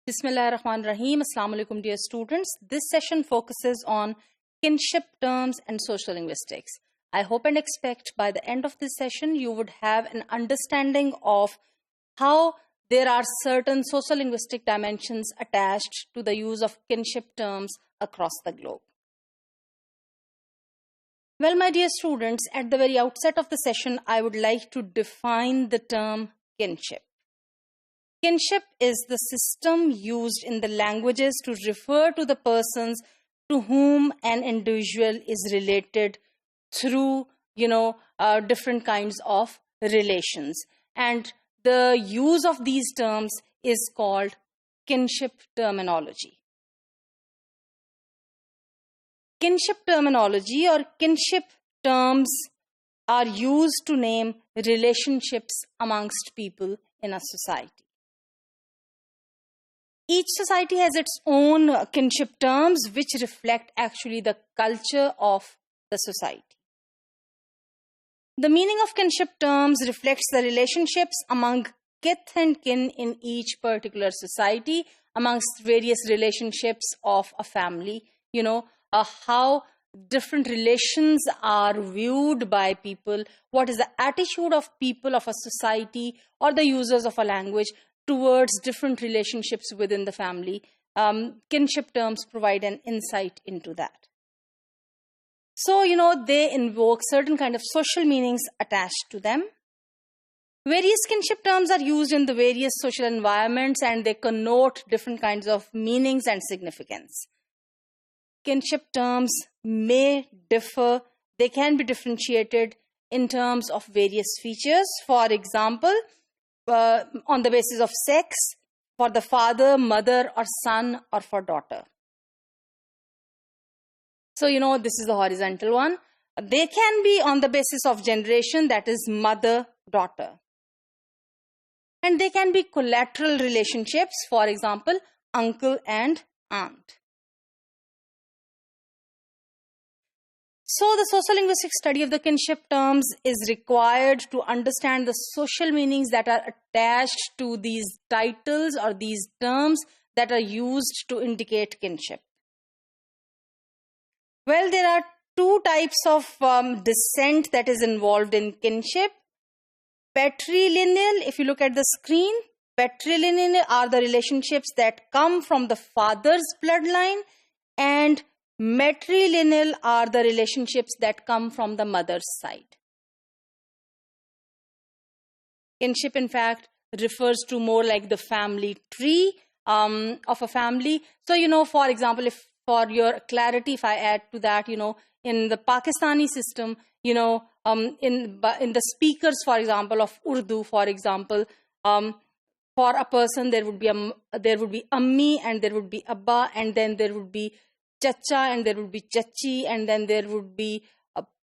Bismillahirrahmanirrahim. Assalamu alaikum, dear students. This session focuses on kinship terms and sociolinguistics. I hope and expect by the end of this session you would have an understanding of how there are certain sociolinguistic dimensions attached to the use of kinship terms across the globe. Well, my dear students, at the very outset of the session, I would like to define the term kinship. Kinship is the system used in the languages to refer to the persons to whom an individual is related through, different kinds of relations. And the use of these terms is called kinship terminology. Kinship terminology or kinship terms are used to name relationships amongst people in a society. Each society has its own kinship terms which reflect actually the culture of the society. The meaning of kinship terms reflects the relationships among kith and kin in each particular society, amongst various relationships of a family, how different relations are viewed by people, what is the attitude of people of a society or the users of a language towards different relationships within the family. Kinship terms provide an insight into that. So, they invoke certain kind of social meanings attached to them. Various kinship terms are used in the various social environments and they connote different kinds of meanings and significance. Kinship terms may differ. They can be differentiated in terms of various features. For example, on the basis of sex, for the father, mother, or son, or for daughter. So, this is the horizontal one. They can be on the basis of generation, that is mother, daughter. And they can be collateral relationships, for example, uncle and aunt. So, the sociolinguistic study of the kinship terms is required to understand the social meanings that are attached to these titles or these terms that are used to indicate kinship. Well, there are two types of descent that is involved in kinship. Patrilineal, if you look at the screen, patrilineal are the relationships that come from the father's bloodline, and matrilineal are the relationships that come from the mother's side. Kinship, in fact, refers to more like the family tree of a family. So, for example, if for your clarity, if I add to that, in the Pakistani system, in the speakers, for example, of Urdu, for example, for a person there would be ammi and there would be abba, and then there would be chacha and there would be chachi, and then there would be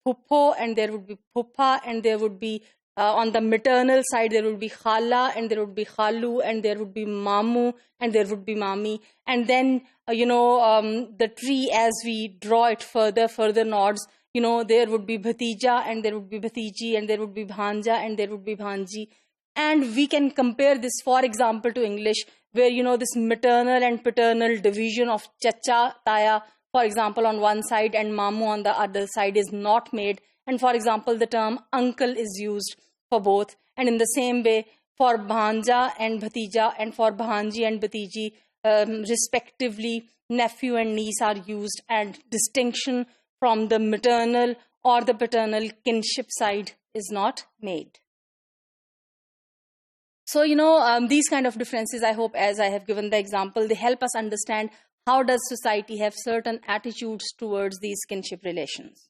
phupho and there would be phupha, and there would be on the maternal side there would be khala and there would be khalu, and there would be mamu and there would be mami, and then the tree, as we draw it further nords, there would be bhatija and there would be bhatiji, and there would be bhanja and there would be bhanji. And we can compare this, for example, to English, where, this maternal and paternal division of chacha, taya, for example, on one side and mamu on the other side is not made. And for example, the term uncle is used for both. And in the same way, for bhanja and bhatija and for bhanji and bhatiji, respectively, nephew and niece are used, and distinction from the maternal or the paternal kinship side is not made. So, these kind of differences, I hope, as I have given the example, they help us understand how does society have certain attitudes towards these kinship relations.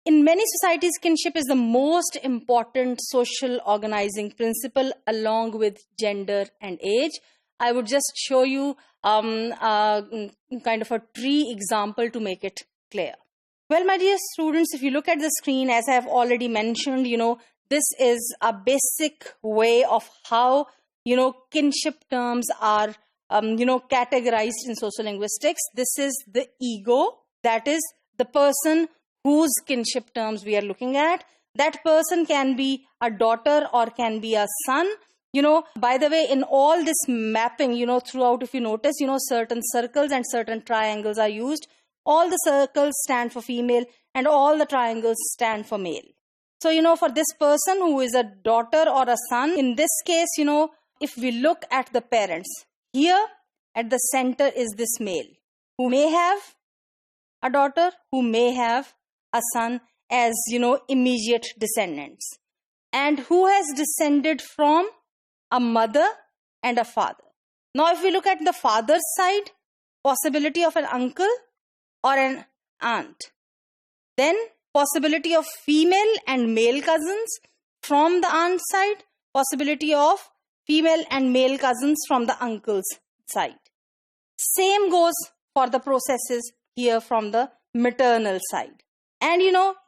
In many societies, kinship is the most important social organizing principle along with gender and age. I would just show you kind of a tree example to make it clear. Well, my dear students, if you look at the screen, as I have already mentioned, this is a basic way of how, kinship terms are, categorized in sociolinguistics. This is the ego, that is the person whose kinship terms we are looking at. That person can be a daughter or can be a son. By the way, in all this mapping, throughout, if you notice, certain circles and certain triangles are used. All the circles stand for female and all the triangles stand for male. So, for this person who is a daughter or a son, in this case, if we look at the parents, here at the center is this male who may have a daughter, who may have a son as, immediate descendants, and who has descended from a mother and a father. Now, if we look at the father's side, possibility of an uncle or an aunt. Then possibility of female and male cousins from the aunt's side, possibility of female and male cousins from the uncle's side. Same goes for the processes here from the maternal side. And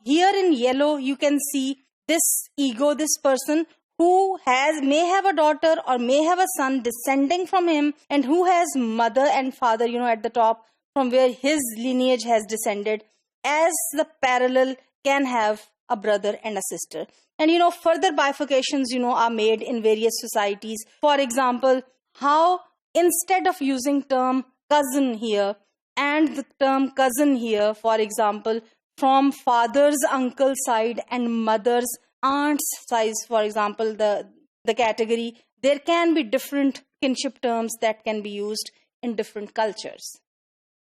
here in yellow, you can see this ego, this person who may have a daughter or may have a son descending from him, and who has mother and father, at the top, from where his lineage has descended, as the parallel can have a brother and a sister. And further bifurcations are made in various societies. For example, how instead of using term cousin here and the term cousin here, for example, from father's uncle side and mother's aunt's side, for example, the category, there can be different kinship terms that can be used in different cultures.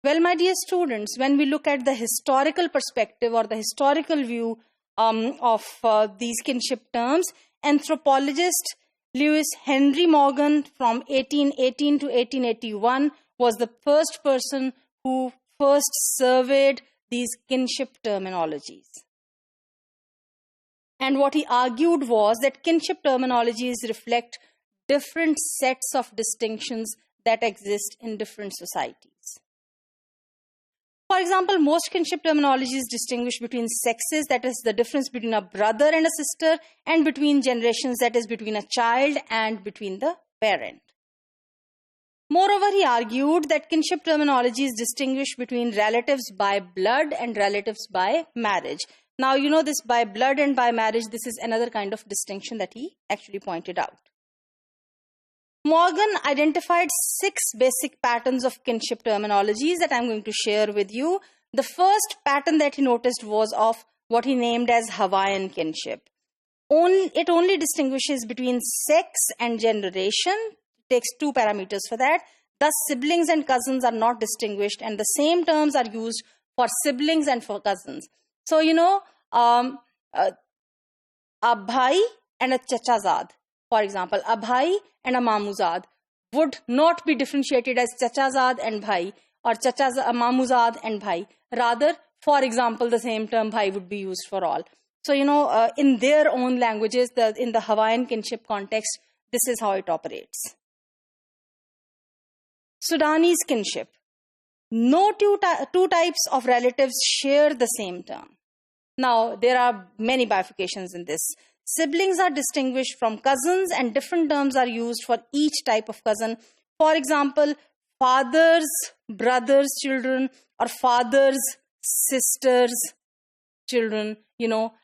Well, my dear students, when we look at the historical perspective or the historical view of these kinship terms, anthropologist Lewis Henry Morgan from 1818 to 1881 was the first person who first surveyed these kinship terminologies. And what he argued was that kinship terminologies reflect different sets of distinctions that exist in different societies. For example, most kinship terminologies distinguish between sexes, that is the difference between a brother and a sister, and between generations, that is between a child and between the parent. Moreover, he argued that kinship terminologies distinguish between relatives by blood and relatives by marriage. Now, this by blood and by marriage, this is another kind of distinction that he actually pointed out. Morgan identified 6 basic patterns of kinship terminologies that I'm going to share with you. The first pattern that he noticed was of what he named as Hawaiian kinship. It only distinguishes between sex and generation. It takes 2 parameters for that. Thus, siblings and cousins are not distinguished, and the same terms are used for siblings and for cousins. So, a bhai and a chachazad, for example, a bhai and a mamuzad would not be differentiated as chachazad and bhai or mamuzad and bhai. Rather, for example, the same term bhai would be used for all. So, in their own languages, in the Hawaiian kinship context, this is how it operates. Sudanese kinship. No two types of relatives share the same term. Now, there are many bifurcations in this. Siblings are distinguished from cousins, and different terms are used for each type of cousin. For example, father's brother's children or father's sister's children,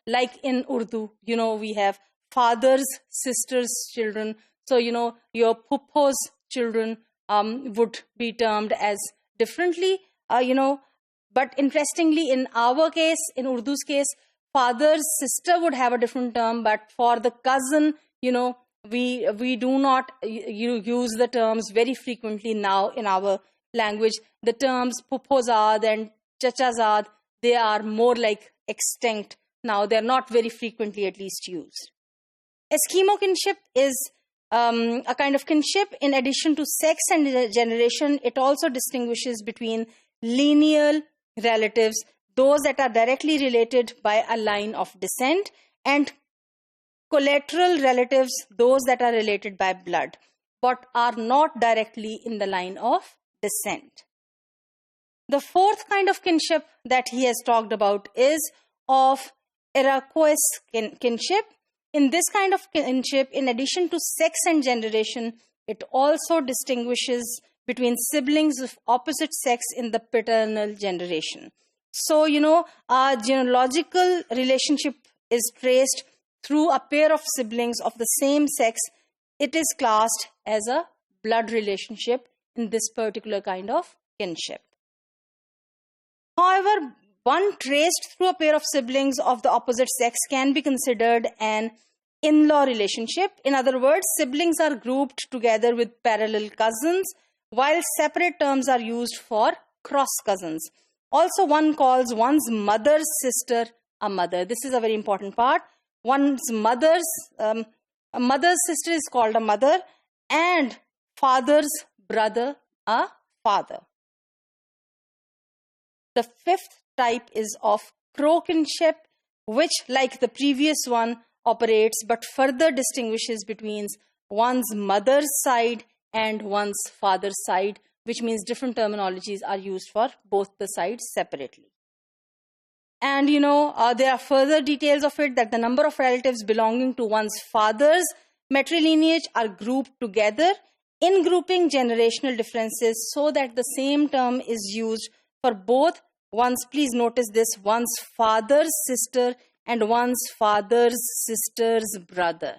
like in Urdu, we have father's sister's children. So, your pupho's children would be termed as differently, but interestingly, in our case, in Urdu's case, father's sister would have a different term, but for the cousin, we do not use the terms very frequently now in our language. The terms puphozad and chachazad, they are more like extinct now. They're not very frequently at least used. Eskimo kinship is a kind of kinship. In addition to sex and generation, it also distinguishes between lineal relatives, those that are directly related by a line of descent, and collateral relatives, those that are related by blood, but are not directly in the line of descent. The fourth kind of kinship that he has talked about is of Iroquois kinship. In this kind of kinship, in addition to sex and generation, it also distinguishes between siblings of opposite sex in the paternal generation. So, our genealogical relationship is traced through a pair of siblings of the same sex it is classed as a blood relationship in this particular kind of kinship. However, one traced through a pair of siblings of the opposite sex can be considered an in-law relationship. In other words, siblings are grouped together with parallel cousins, while separate terms are used for cross cousins. Also, one calls one's mother's sister a mother. This is a very important part. One's mother's sister is called a mother, and father's brother a father. The fifth type is of co-kinship, which, like the previous one, operates but further distinguishes between one's mother's side and one's father's side, which means different terminologies are used for both the sides separately. And there are further details of it, that the number of relatives belonging to one's father's matrilineage are grouped together in grouping generational differences so that the same term is used for both one's, please notice this, one's father's sister and one's father's sister's daughter.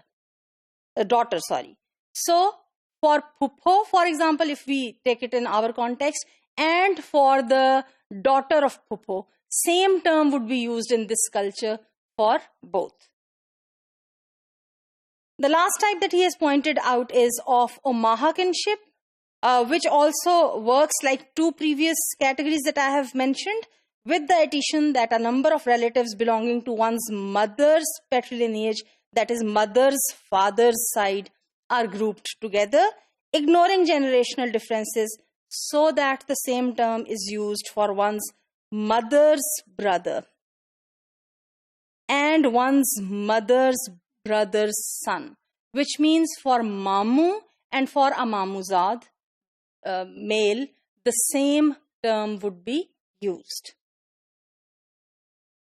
So for Pupho, for example, if we take it in our context, and for the daughter of Pupho, same term would be used in this culture for both. The last type that he has pointed out is of Omaha kinship, which also works like two previous categories that I have mentioned, with the addition that a number of relatives belonging to one's mother's patrilineage, that is mother's father's side, are grouped together, ignoring generational differences so that the same term is used for one's mother's brother and one's mother's brother's son, which means for Mamu and for a Mamuzad male, the same term would be used.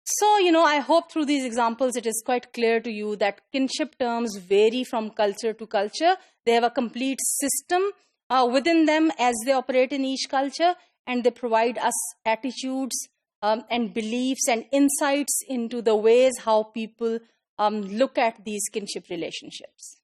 So, I hope through these examples it is quite clear to you that kinship terms vary from culture to culture. They have a complete system within them as they operate in each culture, and they provide us attitudes and beliefs and insights into the ways how people look at these kinship relationships.